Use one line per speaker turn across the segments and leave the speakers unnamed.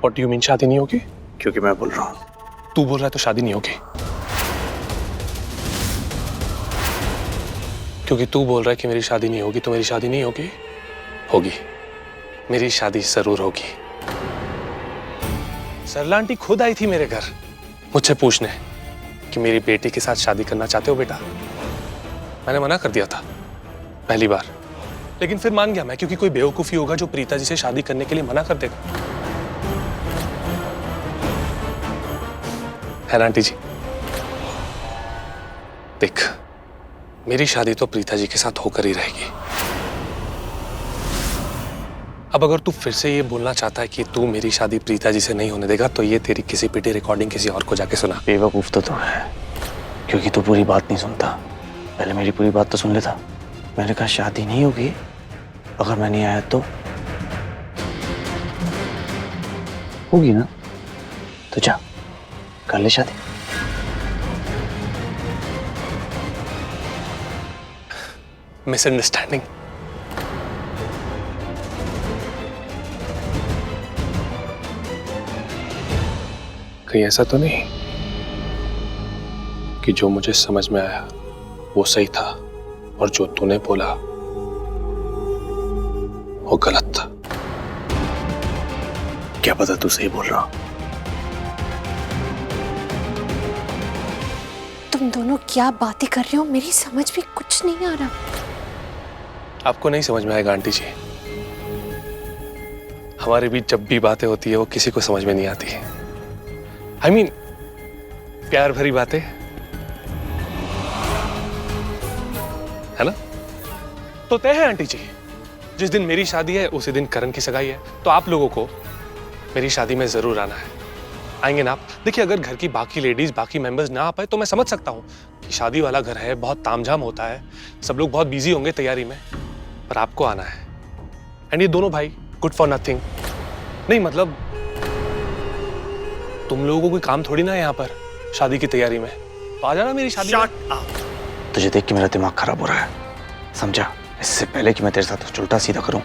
What do you mean शादी नहीं होगी?
क्योंकि मैं बोल रहा हूँ।
तू बोल रहा है तो शादी नहीं होगी, क्योंकि तू बोल रहा है कि मेरी शादी नहीं होगी तो मेरी शादी नहीं होगी। होगी, मेरी शादी जरूर होगी। सरला आंटी खुद आई थी मेरे घर मुझसे पूछने कि मेरी बेटी के साथ शादी करना चाहते हो बेटा। मैंने मना कर दिया था पहली बार, लेकिन फिर मान गया मैं, क्योंकि कोई बेवकूफी होगा जो प्रीता जी से शादी करने के लिए मना कर देगा। है ना आंटी जी? देख, मेरी शादी तो प्रीता जी के साथ होकर ही रहेगी। अब अगर तू फिर से ये बोलना चाहता है कि तू मेरी शादी प्रीता जी से नहीं होने देगा, तो ये तेरी किसी पिटी रिकॉर्डिंग किसी और को जाके सुना।
बेवकूफ तो तू है, क्योंकि तू पूरी बात नहीं सुनता। पहले मेरी पूरी बात तो सुन लेता। मैंने कहा शादी नहीं होगी, अगर मैं नहीं आया तो होगी ना, तो जा कर ले शादी।
मिसअंडरस्टैंडिंग। कहीं ऐसा तो नहीं कि जो मुझे समझ में आया वो सही था और जो तूने बोला वो गलत था?
क्या पता तू सही बोल रहा हो।
तुम दोनों क्या बातें कर रहे हो, मेरी समझ में कुछ नहीं आ रहा।
आपको नहीं समझ में आएगा आंटी जी। हमारे बीच जब भी बातें होती है वो किसी को समझ में नहीं आती। I mean, प्यार भरी बातें, है ना? तो तय है आंटी जी, जिस दिन मेरी शादी है उसी दिन करण की सगाई है, तो आप लोगों को मेरी शादी में जरूर आना है। आएंगे ना आप? देखिए, अगर घर की बाकी लेडीज, बाकी मेंबर्स ना आ पाए तो मैं समझ सकता हूँ कि शादी वाला घर है, बहुत तामझाम होता है, सब लोग बहुत बिजी होंगे तैयारी में, पर आपको आना है। एंड ये दोनों भाई गुड फॉर नथिंग। नहीं मतलब तुम लोगों को कोई काम थोड़ी ना है यहाँ पर शादी की तैयारी में, तो आ जाना मेरी शादी में।
तुझे देख के मेरा दिमाग खराब हो रहा है, समझा? इससे पहले कि मैं तेरे साथ कुछ उल्टा सीधा करूं,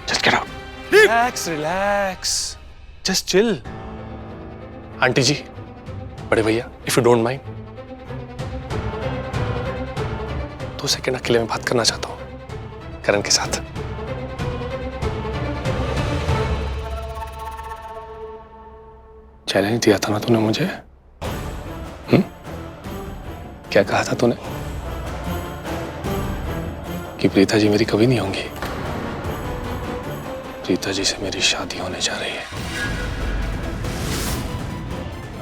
just get out.
Relax relax, just chill. Aunty ji, बड़े भैया, if you don't mind, 2 second अकेले में बात करना चाहता हूँ करण के साथ। चैलेंज दिया था ना तूने मुझे? क्या कहा था तूने? कि प्रीता जी मेरी कभी नहीं होंगी। प्रीता जी से मेरी शादी होने जा रही है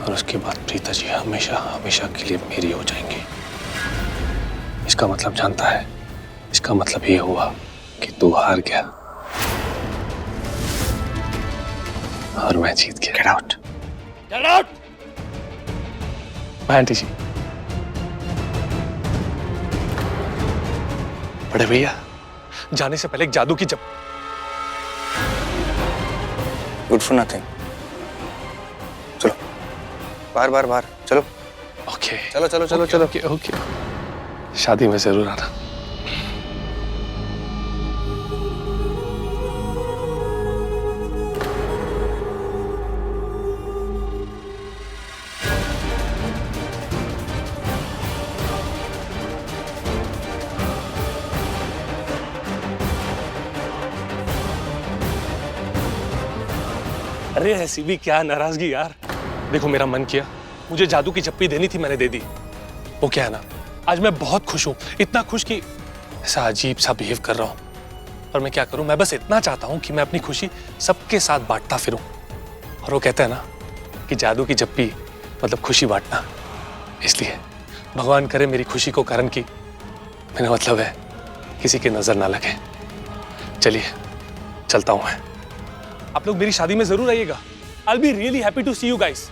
और उसके बाद प्रीता जी हमेशा हमेशा के लिए मेरी हो जाएंगी। इसका मतलब जानता है? इसका मतलब ये हुआ कि तू हार गया और मैं जीत गया।
Get out.
Get out! Bye aunty ji. बड़े भैया, जाने से पहले एक जादू की
गुड फॉर नथिंग। चलो बाहर बाहर बाहर चलो।
ओके
चलो चलो चलो चलो।
ओके ओके, शादी में जरूर आना। अरे ऐसी भी क्या नाराजगी यार। देखो, मेरा मन किया, मुझे जादू की जप्पी देनी थी, मैंने दे दी। वो क्या है ना, आज मैं बहुत खुश हूँ, इतना खुश कि ऐसा अजीब सा बिहेव कर रहा हूँ। पर मैं क्या करूँ, मैं बस इतना चाहता हूँ कि मैं अपनी खुशी सबके साथ बांटता फिरूं। और वो कहते हैं ना कि जादू की जप्पी मतलब खुशी बांटना, इसलिए भगवान करे मेरी खुशी को करण की, मेरा मतलब है किसी की नजर ना लगे। चलिए चलता हूँ मैं। आप लोग मेरी शादी में जरूर आइएगा। I'll be really happy to see you guys.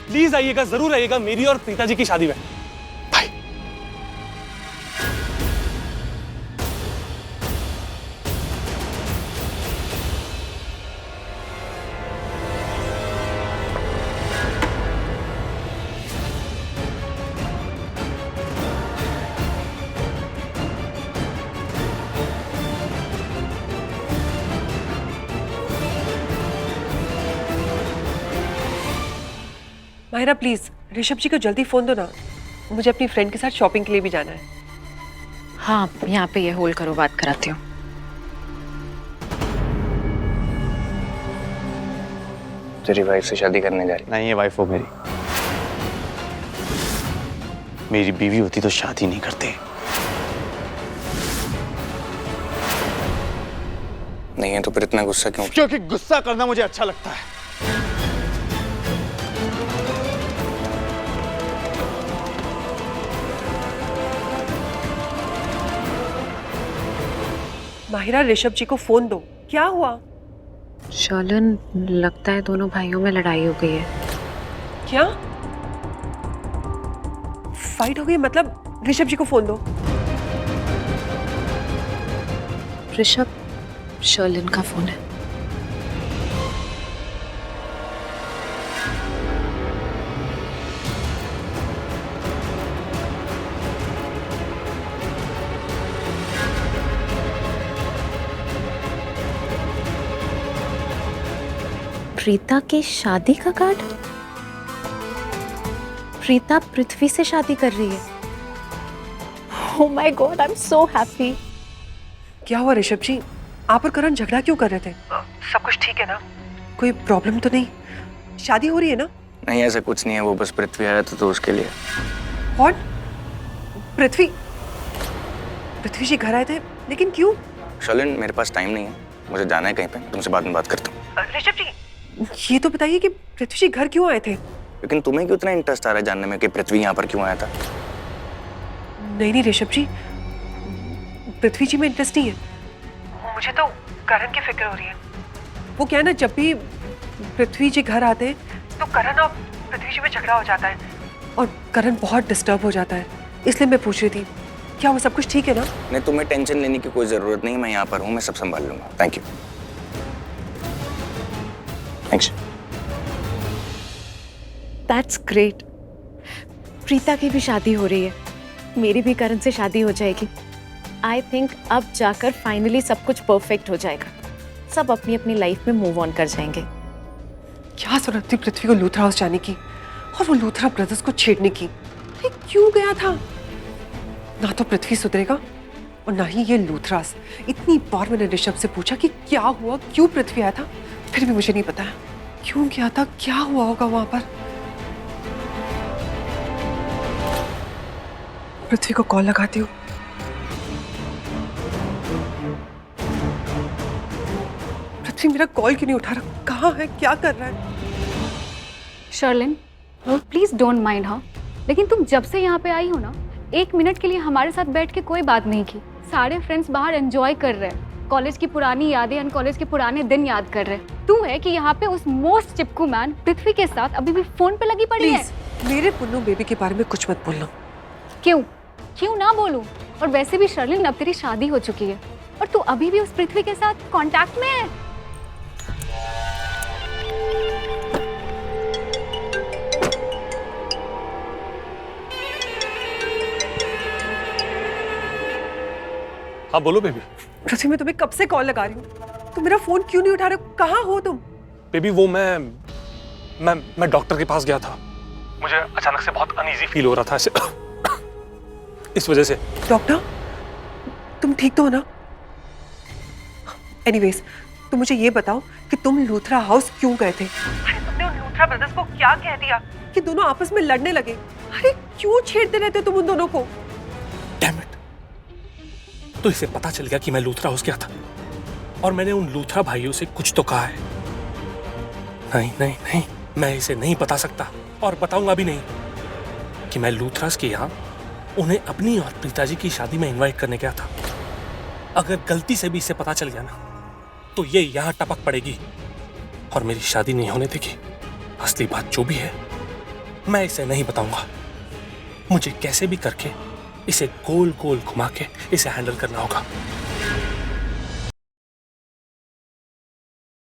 Please आइएगा, जरूर आइएगा मेरी और प्रीता जी की शादी में। बाय।
माहिरा प्लीज ऋषभ जी को जल्दी फोन दो ना, मुझे अपनी फ्रेंड के साथ शॉपिंग के लिए भी जाना है।
हाँ यहाँ पे ये होल्ड करो, बात कराती हूँ।
तेरी वाइफ से शादी करने जा रही? नहीं है वाइफ वो मेरी। मेरी बीवी होती तो शादी नहीं करते। नहीं है तो फिर इतना गुस्सा क्यों? क्योंकि गुस्सा करना मुझे अच्छा लगता है।
माहिरा ऋषभ जी को फोन दो, क्या हुआ?
शर्लिन, लगता है दोनों भाइयों में लड़ाई हो गई है।
क्या फाइट हो गई? मतलब ऋषभ जी को फोन दो।
ऋषभ, शर्लिन का फोन है। प्रीता की शादी का कार्ड? प्रीता पृथ्वी से शादी कर रही है। Oh my God, I'm so happy.
क्या हुआ ऋषभ जी, आप और करण झगड़ा क्यों कर रहे थे? सब कुछ ठीक है ना? कोई प्रॉब्लम तो नहीं? शादी हो रही है ना?
नहीं ऐसा कुछ नहीं है, वो बस पृथ्वी आया था तो उसके लिए।
कौन? पृथ्वी? पृथ्वी जी घर आए थे, लेकिन क्यों?
शर्लिन मेरे पास टाइम नहीं है, मुझे जाना है कहीं पे, तुमसे बाद में बात करता हूँ।
ऋषभ जी ये तो बताइए कि पृथ्वी जी घर क्यों आए थे?
लेकिन तुम्हें क्यों इतना इंटरेस्ट आ रहा है जानने में कि पृथ्वी यहाँ पर क्यों आया था?
नहीं ऋषभ जी, पृथ्वी जी में इंटरेस्ट नहीं है। मुझे तो करण की फिक्र हो रही है। वो क्या है ना, जब भी पृथ्वी जी घर आते हैं तो करण और पृथ्वी जी में झगड़ा हो जाता है और करण बहुत डिस्टर्ब हो जाता है, इसलिए मैं पूछ रही थी क्या वो सब कुछ ठीक है ना?
नहीं तुम्हें टेंशन लेने की कोई जरूरत नहीं, मैं यहाँ पर हूँ, मैं सब संभाल लूंगा। Thank you. Thanks.
That's great. Preeta की भी शादी हो रही है, मेरी भी करण से शादी हो जाएगी। आई थिंक अब जाकर फाइनली सब कुछ परफेक्ट हो जाएगा, सब अपनी अपनी लाइफ में मूव ऑन कर जाएंगे।
क्या जरूरत थी पृथ्वी को लूथरा हाउस जाने की और वो लूथरा ब्रदर्स को छेड़ने की? ये क्यों गया था? ना तो पृथ्वी सुधरेगा और ना ही ये लूथरास। इतनी बार मैंने ऋषभ से पूछा कि क्या हुआ, क्यों पृथ्वी आया था, फिर भी मुझे नहीं पता है क्यों गया था, क्या हुआ होगा वहां पर। पृथ्वी को कॉल लगाती हूँ। पृथ्वी मेरा कॉल क्यों नहीं उठा रहा? कहाँ है, क्या कर रहा है?
शर्लिन, प्लीज डोंट माइंड हाँ, लेकिन तुम जब से यहाँ पे आई हो ना, 1 मिनट के लिए हमारे साथ बैठ के कोई बात नहीं की। सारे फ्रेंड्स बाहर एंजॉय कर रहे हैं, कॉलेज की पुरानी यादें एंड कॉलेज के पुराने दिन याद कर रहे हैं। तू है कि यहाँ पे उस मोस्ट चिपकू मैन पृथ्वी के साथ अभी भी फोन पे लगी पड़ी है।
मेरे पुन्नू बेबी के बारे में कुछ मत बोलना।
क्यों क्यों ना बोलूं? और वैसे भी शर्लिन, अब तेरी शादी हो चुकी है और तू अभी भी उस पृथ्वी के साथ कांटेक्ट में है।
हाँ बोलो बेबी।
पृथ्वी मैं तुम्हें कब से कॉल लगा रही हूँ, तुम मेरा फोन क्यों नहीं उठा रहे हो? कहाँ हो तुम?
बेबी वो मैं डॉक्टर के पास गया था, मुझे अचानक से बहुत अनईजी फील हो रहा था ऐसे इस वजह से।
डॉक्टर तुम ठीक तो हो ना? एनीवेज तुम मुझे ये बताओ कि तुम लूथरा हाउस क्यों गए थे? अरे तुमने उन लूथरा ब्रदर्स को क्या कह दिया कि दोनों आपस में लड़ने लगे? अरे क्यों छेड़ते रहते तुम उन दोनों को?
डैम इट, तो इसे पता चल गया कि मैं लूथरा हाउस गया था और मैंने उन लूथरा भाइयों से कुछ तो कहा है। नहीं नहीं नहीं, मैं इसे नहीं बता सकता और बताऊंगा भी नहीं कि मैं लूथरास के यहाँ उन्हें अपनी और प्रीता जी की शादी में इनवाइट करने गया था। अगर गलती से भी इसे पता चल गया ना तो ये यहाँ टपक पड़ेगी और मेरी शादी नहीं होने देगी। असली बात जो भी है मैं इसे नहीं बताऊंगा, मुझे कैसे भी करके इसे गोल गोल घुमा के इसे हैंडल करना होगा।